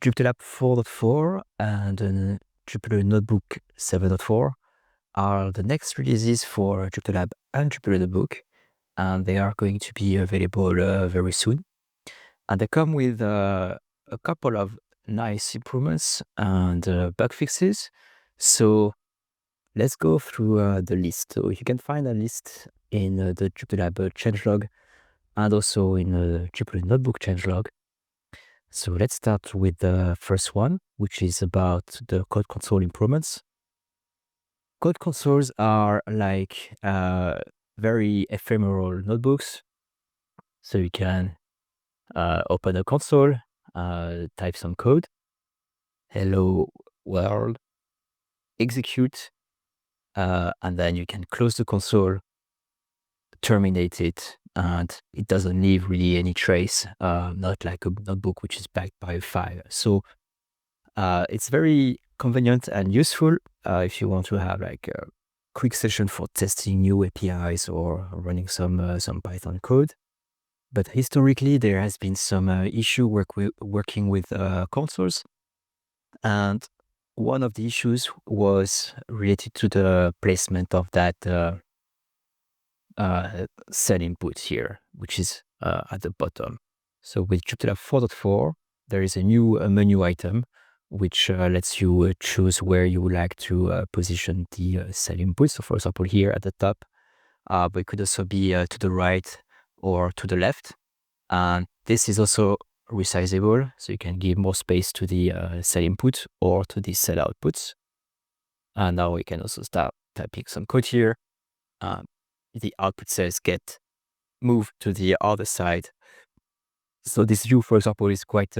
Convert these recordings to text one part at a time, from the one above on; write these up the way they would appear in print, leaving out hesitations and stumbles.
Jupyter Lab 4.4 and Jupyter Notebook 7.4 are the next releases for Jupyter Lab and Jupyter Notebook, and they are going to be available very soon. And they come with a couple of nice improvements and bug fixes. So let's go through the list. So you can find a list in the Jupyter Lab changelog and also in the Jupyter Notebook changelog. So let's start with the first one, which is about the code console improvements. Code consoles are like very ephemeral notebooks. So you can open a console, type some code, hello world, execute, and then you can close the console, terminate it, and it doesn't leave really any trace, not like a notebook which is backed by a file. So it's very convenient and useful if you want to have like a quick session for testing new APIs or running some Python code. But historically, there has been some issue working with consoles, and one of the issues was related to the placement of that cell input here, which is at the bottom. So with Jupyter 4.4, there is a new menu item which lets you choose where you would like to position the cell input. So for example, here at the top, but it could also be to the right or to the left. And this is also resizable, so you can give more space to the cell input or to the cell outputs. And now we can also start typing some code here. The output cells get moved to the other side. So this view, for example, is quite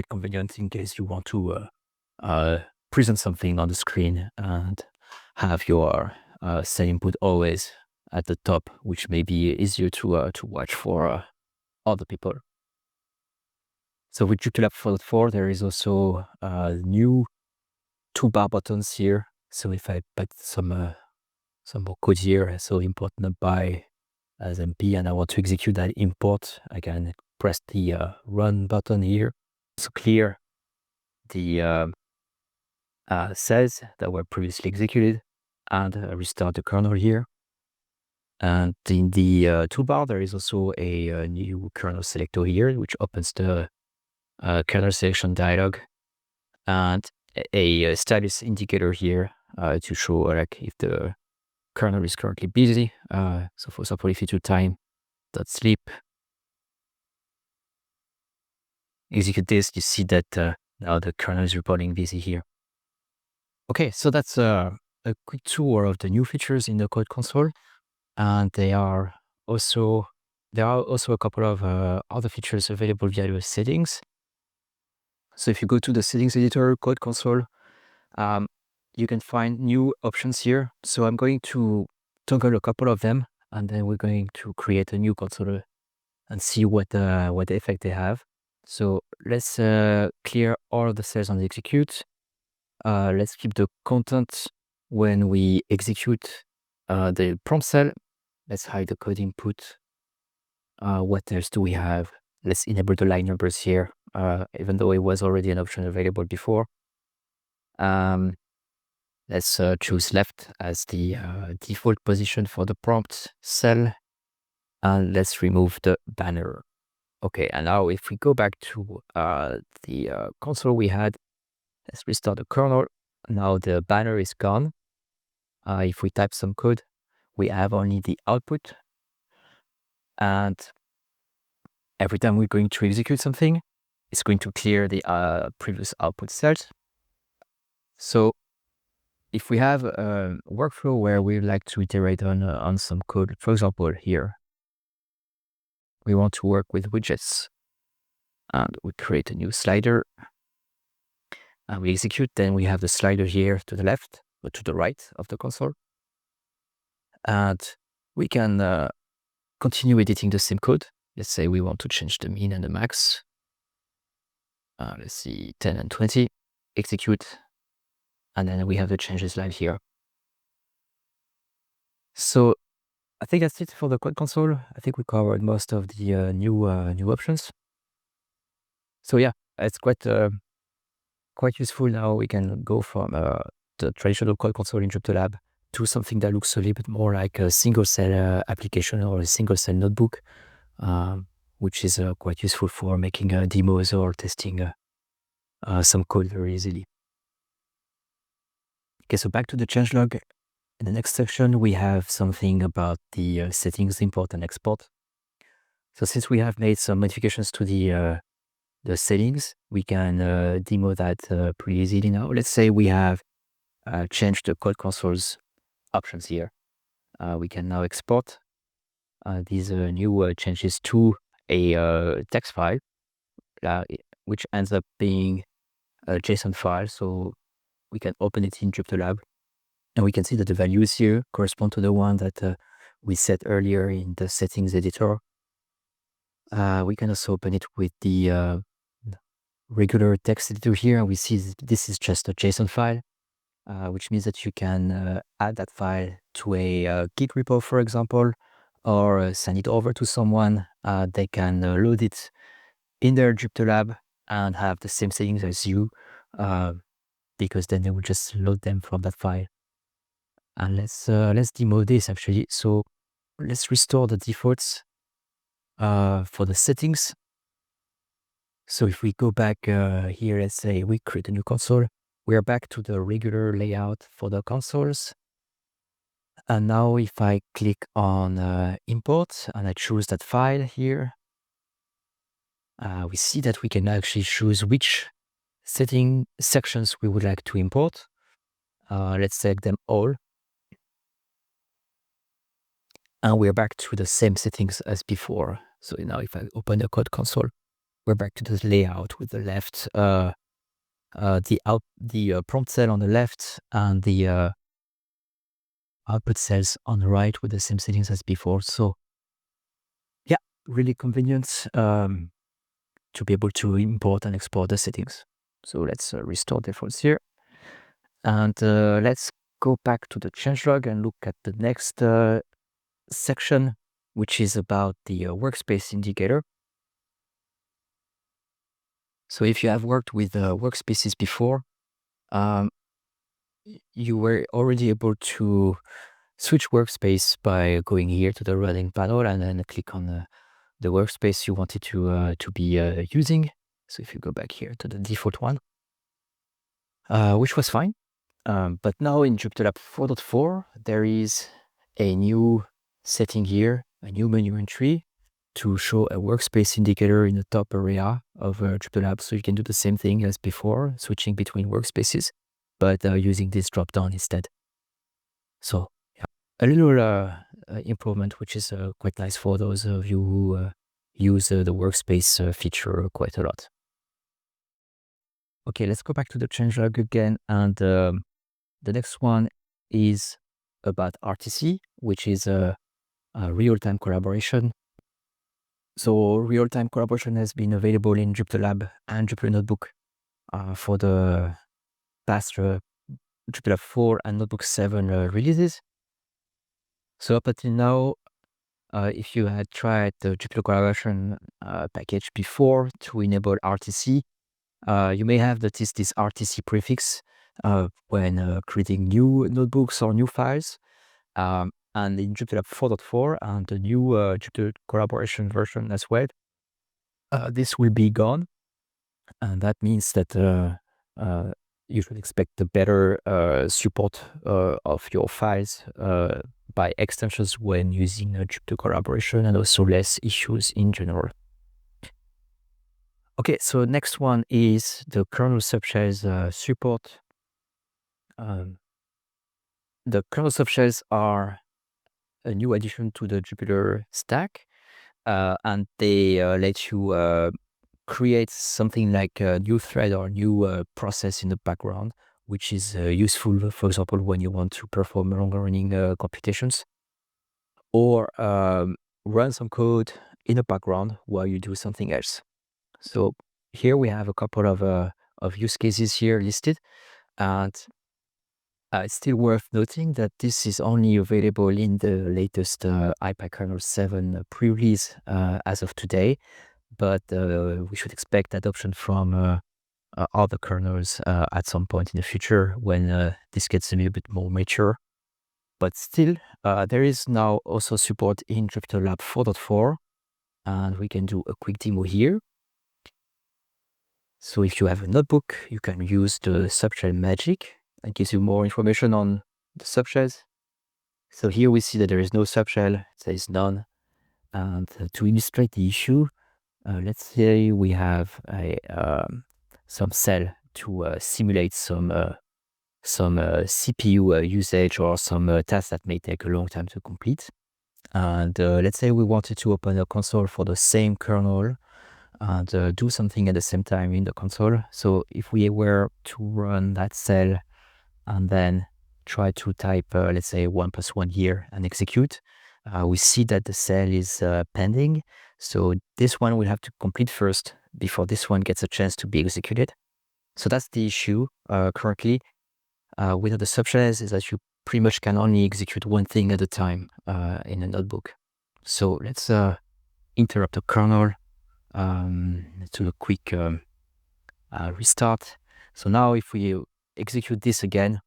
convenient in case you want to present something on the screen and have your cell input always at the top, which may be easier to watch for other people. So with Jupyter Lab 4.4, there is also new toolbar buttons here. So if I put some more code here, so import NumPy as MP, and I want to execute that import, I can press the run button here. So clear the cells that were previously executed and restart the kernel here. And in the toolbar, there is also a new kernel selector here, which opens the kernel selection dialog, and a status indicator here to show like if the kernel is currently busy. So for example, if you do time.sleep, execute this, you see that now the kernel is reporting busy here. Okay, so that's a quick tour of the new features in the code console, and there are also a couple of other features available via the settings. So if you go to the settings editor, code console, you can find new options here. So I'm going to toggle a couple of them, and then we're going to create a new console and see what effect they have. So let's clear all the cells on the execute. Let's keep the content when we execute the prompt cell. Let's hide the code input. What else do we have? Let's enable the line numbers here, even though it was already an option available before. Let's choose left as the default position for the prompt cell. And let's remove the banner. Okay, and now if we go back to the console we had, let's restart the kernel. Now the banner is gone. If we type some code, we have only the output. And every time we're going to execute something, it's going to clear the previous output cells. So if we have a workflow where we like to iterate on some code, for example, here, we want to work with widgets, and we create a new slider, and we execute. Then we have the slider here to the left or to the right of the console, and we can continue editing the same code. Let's say we want to change the min and the max. Let's see, 10 and 20. Execute, and then we have the changes live here. So I think that's it for the code console. I think we covered most of the new options. So yeah, it's quite useful now. We can go from the traditional code console in JupyterLab to something that looks a little bit more like a single cell application or a single cell notebook, which is quite useful for making demos or testing some code very easily. Okay, so back to the changelog. In the next section, we have something about the settings, import and export. So since we have made some modifications to the settings, we can demo that pretty easily now. Let's say we have changed the code console's options here. We can now export these new changes to a text file, which ends up being a JSON file. So we can open it in JupyterLab, and we can see that the values here correspond to the one that we set earlier in the settings editor. We can also open it with the regular text editor here, and we see this is just a JSON file, which means that you can add that file to a Git repo, for example, or send it over to someone. They can load it in their JupyterLab and have the same settings as you, because then they will just load them from that file. And let's demo this actually. So let's restore the defaults for the settings. So if we go back here, let's say we create a new console, we're back to the regular layout for the consoles. And now if I click on import and I choose that file here, we see that we can actually choose which setting sections we would like to import. Let's select them all. And we're back to the same settings as before. So now if I open the code console, we're back to the layout with the left, the prompt cell on the left and the output cells on the right with the same settings as before. So yeah, really convenient to be able to import and export the settings. So let's restore defaults here. And let's go back to the changelog and look at the next section, which is about the workspace indicator. So if you have worked with workspaces before, you were already able to switch workspace by going here to the running panel and then click on the workspace you wanted to be using. So if you go back here to the default one, which was fine. But now in JupyterLab 4.4, there is a new setting here, a new menu entry to show a workspace indicator in the top area of JupyterLab. So you can do the same thing as before, switching between workspaces, but using this drop-down instead. So yeah, a little improvement, which is quite nice for those of you who use the workspace feature quite a lot. Okay, let's go back to the changelog again. And the next one is about RTC, which is a real-time collaboration. So real-time collaboration has been available in JupyterLab and Jupyter Notebook for the past JupyterLab 4 and Notebook 7 releases. So up until now, if you had tried the Jupyter Collaboration package before to enable RTC, you may have noticed this RTC prefix when creating new notebooks or new files. And in JupyterLab 4.4 and the new Jupyter Collaboration version as well, this will be gone. And that means that you should expect a better support of your files by extensions when using Jupyter Collaboration, and also less issues in general. Okay, so next one is the kernel subshells support. The kernel subshells are a new addition to the Jupyter stack, and they let you create something like a new thread or new process in the background, which is useful, for example, when you want to perform longer running computations, or run some code in the background while you do something else. So here we have a couple of use cases here listed, and it's still worth noting that this is only available in the latest IPyKernel 7 pre-release as of today. but we should expect adoption from other kernels at some point in the future when this gets a little bit more mature. But still, there is now also support in JupyterLab 4.4, and we can do a quick demo here. So if you have a notebook, you can use the subshell magic. That gives you more information on the subshells. So here we see that there is no subshell, it says none. And to illustrate the issue, let's say we have some cell to simulate some CPU usage or some tasks that may take a long time to complete. And let's say we wanted to open a console for the same kernel and do something at the same time in the console. So if we were to run that cell and then try to type, let's say 1 + 1 here and execute, we see that the cell is pending. So this one will have to complete first before this one gets a chance to be executed. So that's the issue currently with the subshells, is that you pretty much can only execute one thing at a time in a notebook. So let's interrupt the kernel. Let's do a quick restart. So now if we execute this again,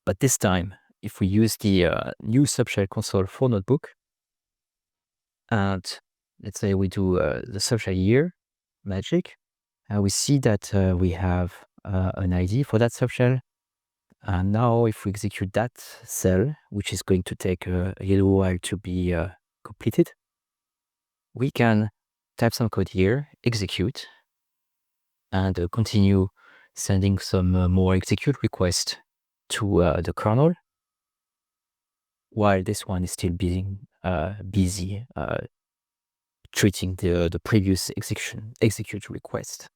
but this time, if we use the new subshell console for notebook, and let's say we do the subshell here, magic, we see that we have an ID for that subshell. And now if we execute that cell, which is going to take a little while to be completed, we can type some code here, execute, and continue sending some more execute requests to the kernel, while this one is still being busy treating the previous execute request.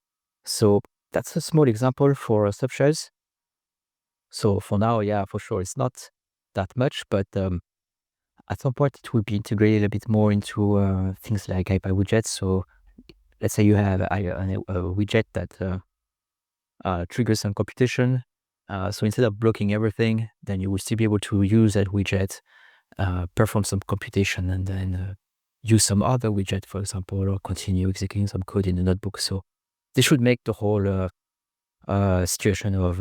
So that's a small example for subshells. So for now, yeah, for sure, it's not that much, but at some point it will be integrated a bit more into things like IPy widgets. So let's say you have a widget that triggers some computation. So instead of blocking everything, then you will still be able to use that widget, perform some computation, and then use some other widget, for example, or continue executing some code in the notebook. So this should make the whole situation of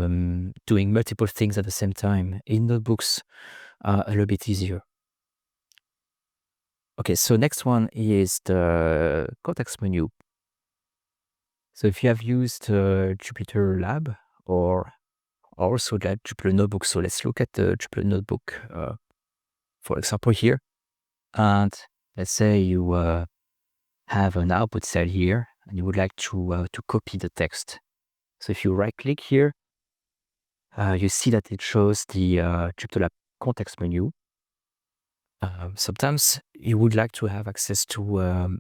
doing multiple things at the same time in notebooks a little bit easier. Okay, so next one is the context menu. So if you have used JupyterLab or also the Jupyter Notebook, so let's look at the Jupyter Notebook, for example, here. And let's say you have an output cell here, and you would like to copy the text. So if you right-click here, you see that it shows the JupyterLab context menu. Sometimes you would like to have access to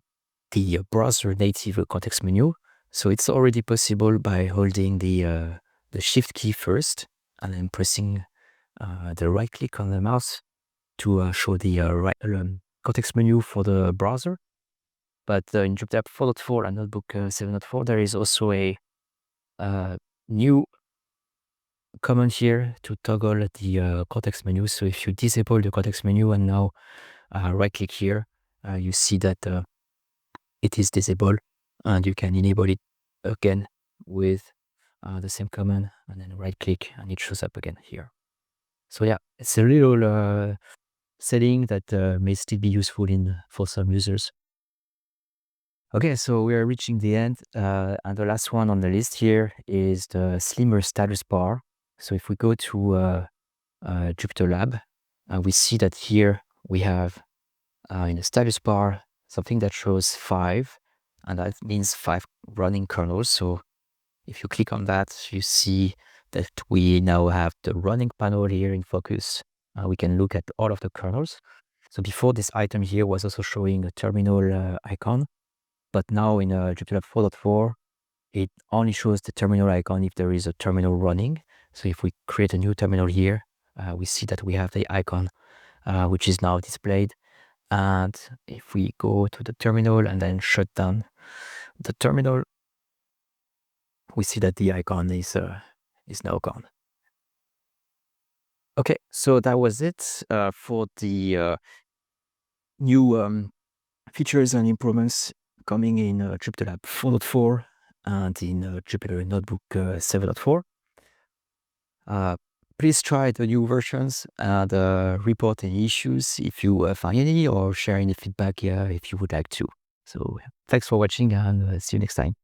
the browser native context menu. So it's already possible by holding the Shift key first and then pressing the right click on the mouse to show the context menu for the browser. But in JupyterLab 4.4 and Notebook 7.4, there is also a new command here to toggle the context menu. So if you disable the context menu and now right click here, you see that it is disabled, and you can enable it again with the same command, and then right click and it shows up again here. So yeah, it's a little setting that may still be useful for some users. Okay, so we are reaching the end, and the last one on the list here is the slimmer status bar. So if we go to JupyterLab, we see that here we have in the status bar something that shows 5, and that means 5 running kernels. So if you click on that, you see that we now have the running panel here in focus. We can look at all of the kernels. So before, this item here was also showing a terminal icon, but now in JupyterLab 4.4, it only shows the terminal icon if there is a terminal running. So if we create a new terminal here, we see that we have the icon, which is now displayed. And if we go to the terminal and then shut down the terminal, we see that the icon is now gone. Okay, so that was it for the new features and improvements coming in Jupyter Lab 4.4 and in Jupyter Notebook 7.4. Please try the new versions and report any issues if you find any, or share any feedback if you would like to. So thanks for watching, and see you next time.